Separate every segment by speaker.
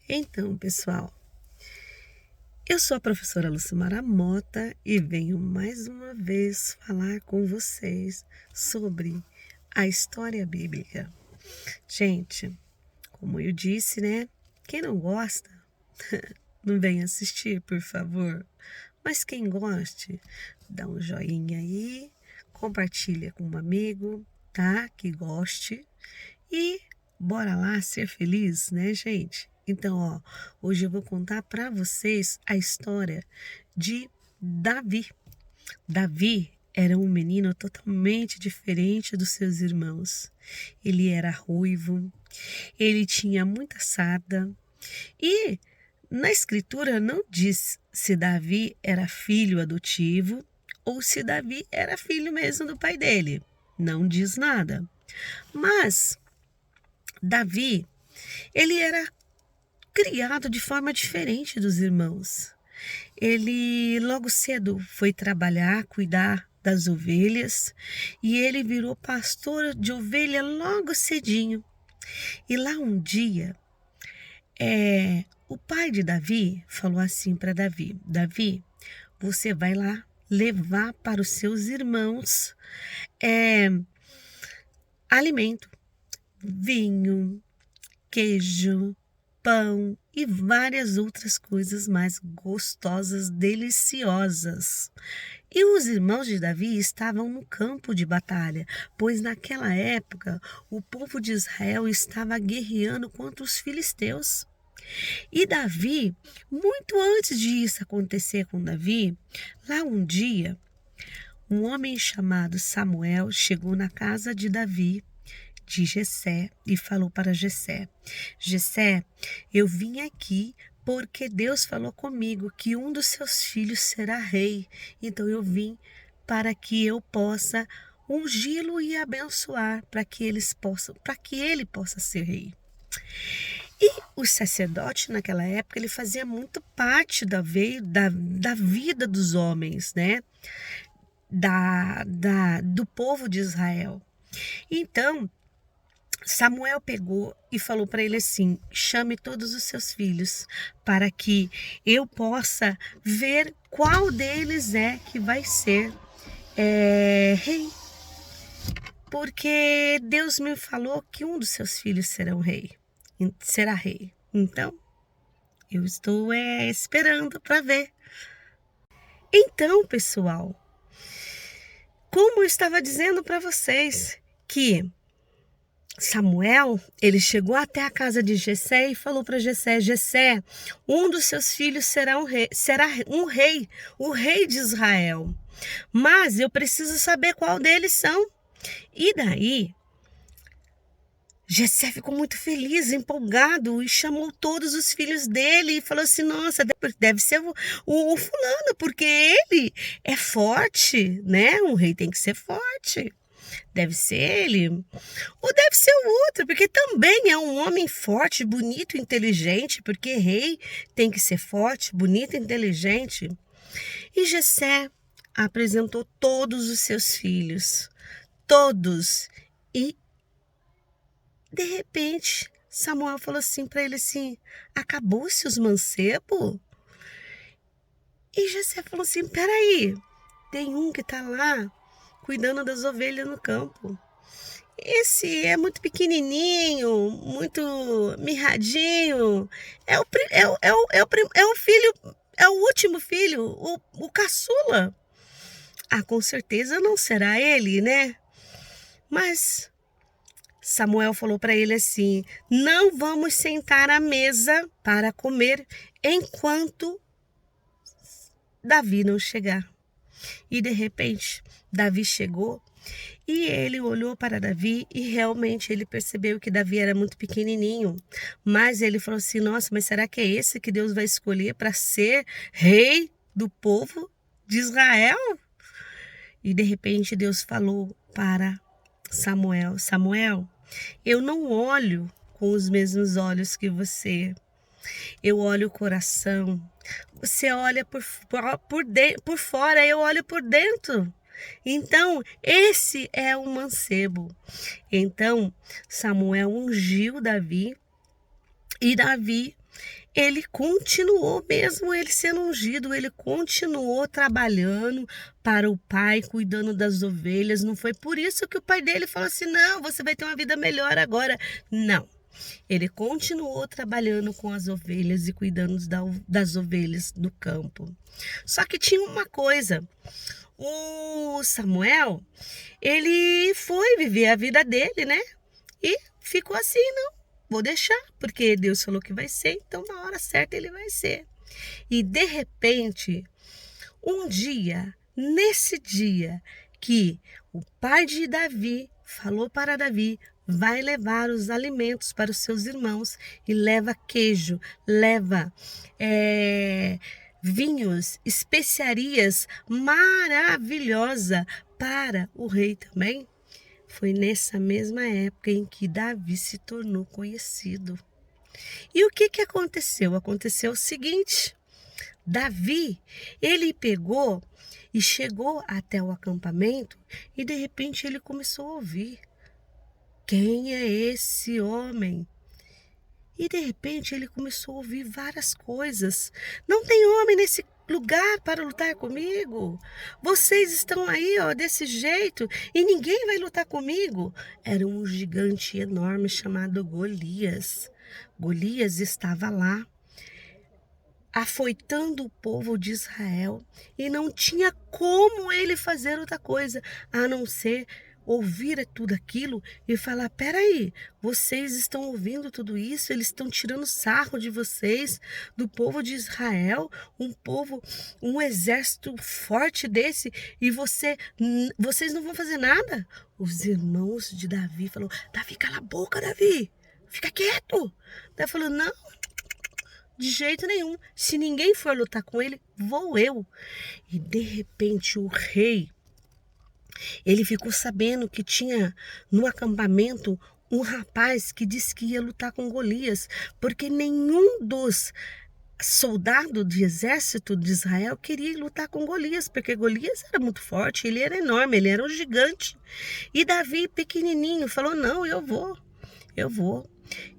Speaker 1: Então, pessoal, eu sou a professora Lucimara Mota e venho mais uma vez falar com vocês sobre a história bíblica. Gente, como eu disse, né? Quem não gosta, não vem assistir, por favor. Mas quem goste, dá um joinha aí, compartilha com um amigo, tá? Que goste. E bora lá ser feliz, né, gente? Então, hoje eu vou contar para vocês a história de Davi. Davi era um menino totalmente diferente dos seus irmãos. Ele era ruivo, ele tinha muita sarda e na escritura não diz se Davi era filho adotivo ou se Davi era filho mesmo do pai dele. Não diz nada. Mas Davi, ele era criado de forma diferente dos irmãos. Ele logo cedo foi trabalhar, cuidar das ovelhas e ele virou pastor de ovelha logo cedinho. E lá um dia, o pai de Davi falou assim para Davi: Davi, você vai lá levar para os seus irmãos alimento, vinho, queijo, pão e várias outras coisas mais gostosas, deliciosas. E os irmãos de Davi estavam no campo de batalha, pois naquela época o povo de Israel estava guerreando contra os filisteus. E Davi, muito antes de isso acontecer com Davi, lá um dia, um homem chamado Samuel chegou na casa de Davi, de Jessé, e falou para Jessé: Jessé, eu vim aqui porque Deus falou comigo que um dos seus filhos será rei. Então eu vim para que eu possa ungí-lo e abençoar para que ele possa ser rei. E o sacerdote naquela época ele fazia muito parte da vida dos homens, né? Do povo de Israel. Então Samuel pegou e falou para ele assim: chame todos os seus filhos para que eu possa ver qual deles é que vai ser rei. Porque Deus me falou que um dos seus filhos será rei. Então, eu estou esperando para ver. Então, pessoal, como eu estava dizendo para vocês que Samuel, ele chegou até a casa de Jessé e falou para Jessé: Jessé, um dos seus filhos será um rei, o rei de Israel. Mas eu preciso saber qual deles são. E daí, Jessé ficou muito feliz, empolgado e chamou todos os filhos dele e falou assim: nossa, deve ser o fulano, porque ele é forte, né? Um rei tem que ser forte. Deve ser ele, ou deve ser o outro, porque também é um homem forte, bonito, inteligente, porque rei tem que ser forte, bonito e inteligente. E Jessé apresentou todos os seus filhos, todos, e de repente Samuel falou assim para ele assim: acabou-se os mancebos? E Jessé falou assim: peraí, tem um que está lá cuidando das ovelhas no campo. Esse é muito pequenininho, muito mirradinho. É o filho, é o último filho, o caçula. Ah, com certeza não será ele, né? Mas Samuel falou para ele assim: não vamos sentar à mesa para comer enquanto Davi não chegar. E de repente, Davi chegou e ele olhou para Davi e realmente ele percebeu que Davi era muito pequenininho. Mas ele falou assim: nossa, mas será que é esse que Deus vai escolher para ser rei do povo de Israel? E de repente Deus falou para Samuel: Samuel, eu não olho com os mesmos olhos que você. Eu olho o coração. Você olha por fora, eu olho por dentro. Então, esse é o mancebo. Então, Samuel ungiu Davi e Davi ele continuou, mesmo ele sendo ungido, ele continuou trabalhando para o pai, cuidando das ovelhas. Não foi por isso que o pai dele falou assim: não, você vai ter uma vida melhor agora. Não. Ele continuou trabalhando com as ovelhas e cuidando das ovelhas do campo. Só que tinha uma coisa: o Samuel, ele foi viver a vida dele, né? E ficou assim, não, vou deixar, porque Deus falou que vai ser, então na hora certa ele vai ser. E de repente, um dia, nesse dia que o pai de Davi falou para Davi: vai levar os alimentos para os seus irmãos, e leva queijo, leva vinhos, especiarias maravilhosa para o rei também. Foi nessa mesma época em que Davi se tornou conhecido. E o que aconteceu? Aconteceu o seguinte: Davi, ele pegou e chegou até o acampamento, e de repente ele começou a ouvir: quem é esse homem? E de repente ele começou a ouvir várias coisas. Não tem homem nesse lugar para lutar comigo. Vocês estão aí, ó, desse jeito, e ninguém vai lutar comigo. Era um gigante enorme chamado Golias. Golias estava lá, afoitando o povo de Israel, e não tinha como ele fazer outra coisa a não ser ouvir tudo aquilo e falar: peraí, vocês estão ouvindo tudo isso? Eles estão tirando sarro de vocês, do povo de Israel, um povo, um exército forte desse, e vocês não vão fazer nada? Os irmãos de Davi falaram: Davi, cala a boca, Davi, fica quieto. Davi falou: não, de jeito nenhum. Se ninguém for lutar com ele, vou eu. E de repente o rei, ele ficou sabendo que tinha no acampamento um rapaz que disse que ia lutar com Golias, porque nenhum dos soldados de exército de Israel queria lutar com Golias, porque Golias era muito forte, ele era enorme, ele era um gigante. E Davi, pequenininho, falou: não, eu vou.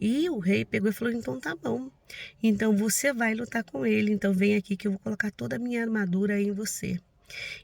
Speaker 1: E o rei pegou e falou: então tá bom, então você vai lutar com ele, então vem aqui que eu vou colocar toda a minha armadura em você.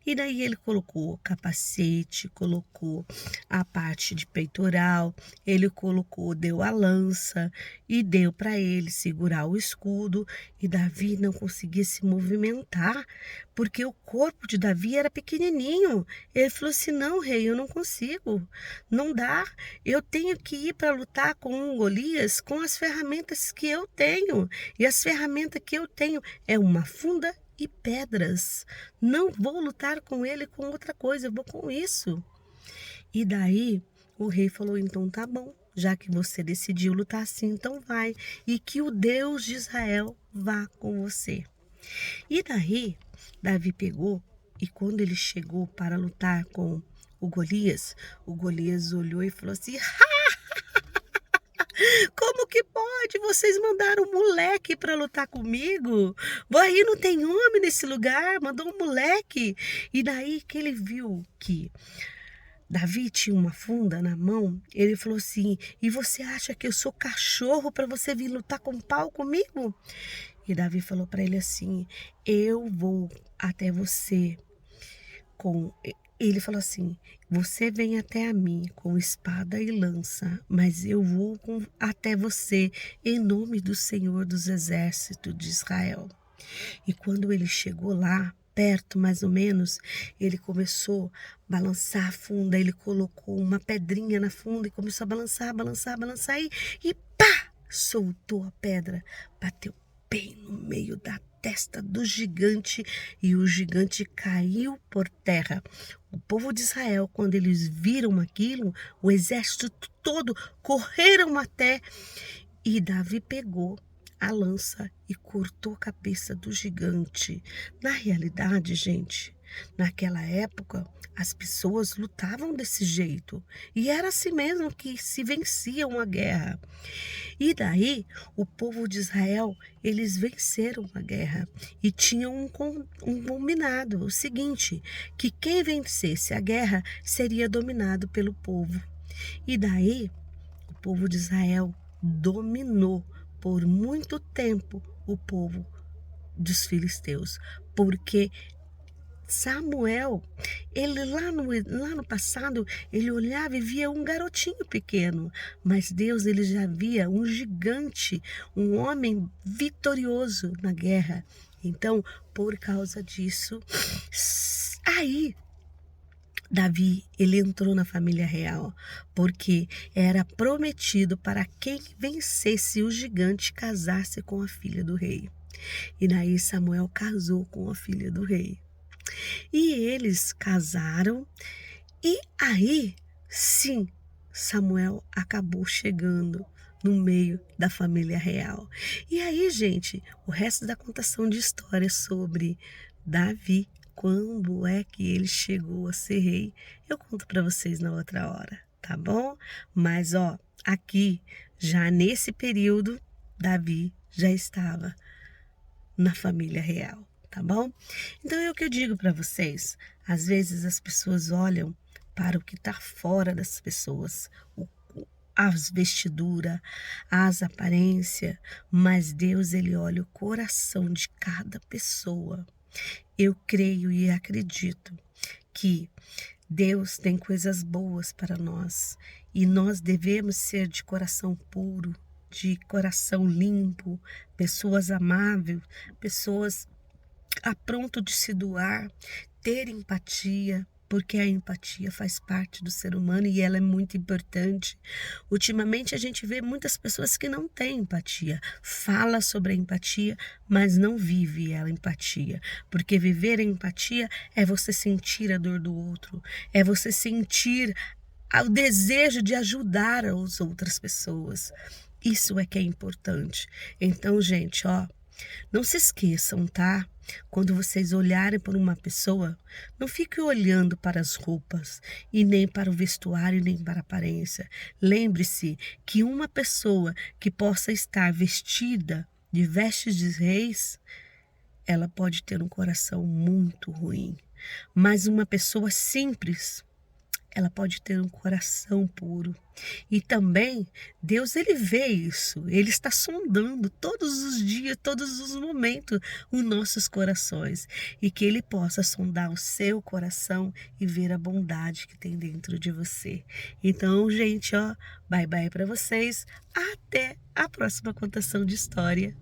Speaker 1: E daí ele colocou capacete, colocou a parte de peitoral, ele colocou, deu a lança e deu para ele segurar o escudo. E Davi não conseguia se movimentar, porque o corpo de Davi era pequenininho. Ele falou assim: não, rei, eu não consigo, não dá. Eu tenho que ir para lutar com o Golias com as ferramentas que eu tenho. E as ferramentas que eu tenho é uma funda e pedras. Não vou lutar com ele com outra coisa, eu vou com isso. E daí o rei falou: então tá bom, já que você decidiu lutar assim, então vai. E que o Deus de Israel vá com você. E daí Davi pegou, e quando ele chegou para lutar com o Golias olhou e falou assim: como que pode? Vocês mandaram um moleque para lutar comigo? Aí não tem homem nesse lugar, mandou um moleque. E daí que ele viu que Davi tinha uma funda na mão, ele falou assim: e você acha que eu sou cachorro para você vir lutar com pau comigo? E Davi falou para ele assim: eu vou até você com... Ele falou assim: você vem até a mim com espada e lança, mas eu vou até você em nome do Senhor dos Exércitos de Israel. E quando ele chegou lá, perto mais ou menos, ele começou a balançar a funda, ele colocou uma pedrinha na funda e começou a balançar, e pá! Soltou a pedra, bateu bem no meio da testa do gigante, e o gigante caiu por terra. O povo de Israel, quando eles viram aquilo, o exército todo correram até, e Davi pegou a lança e cortou a cabeça do gigante. Na realidade, gente, naquela época, as pessoas lutavam desse jeito, e era assim mesmo que se vencia uma guerra. E daí, o povo de Israel, eles venceram a guerra e tinham um combinado, o seguinte, que quem vencesse a guerra seria dominado pelo povo. E daí, o povo de Israel dominou por muito tempo o povo dos filisteus, porque Samuel, ele lá no passado, ele olhava e via um garotinho pequeno, mas Deus ele já via um gigante, um homem vitorioso na guerra. Então, por causa disso, aí Davi, ele entrou na família real, porque era prometido para quem vencesse o gigante casasse com a filha do rei. E daí Samuel casou com a filha do rei. E eles casaram, e aí, sim, Samuel acabou chegando no meio da família real. E aí, gente, o resto da contação de história sobre Davi, quando é que ele chegou a ser rei, eu conto para vocês na outra hora, tá bom? Mas ó, aqui, já nesse período, Davi já estava na família real, tá bom? Então é o que eu digo para vocês. Às vezes as pessoas olham para o que está fora das pessoas, as vestiduras, as aparências, mas Deus ele olha o coração de cada pessoa. Eu creio e acredito que Deus tem coisas boas para nós e nós devemos ser de coração puro, de coração limpo, pessoas amáveis, pessoas a pronto de se doar, ter empatia, porque a empatia faz parte do ser humano e ela é muito importante. Ultimamente a gente vê muitas pessoas que não têm empatia, fala sobre a empatia, mas não vive a empatia, porque viver a empatia é você sentir a dor do outro, é você sentir o desejo de ajudar as outras pessoas. Isso é que é importante. Então, gente, ó, não se esqueçam, tá? Quando vocês olharem para uma pessoa, não fiquem olhando para as roupas e nem para o vestuário, nem para a aparência. Lembre-se que uma pessoa que possa estar vestida de vestes de reis, ela pode ter um coração muito ruim. Mas uma pessoa simples, ela pode ter um coração puro. E também, Deus, ele vê isso. Ele está sondando todos os dias, todos os momentos, os nossos corações. E que ele possa sondar o seu coração e ver a bondade que tem dentro de você. Então, gente, ó, bye bye para vocês. Até a próxima contação de história.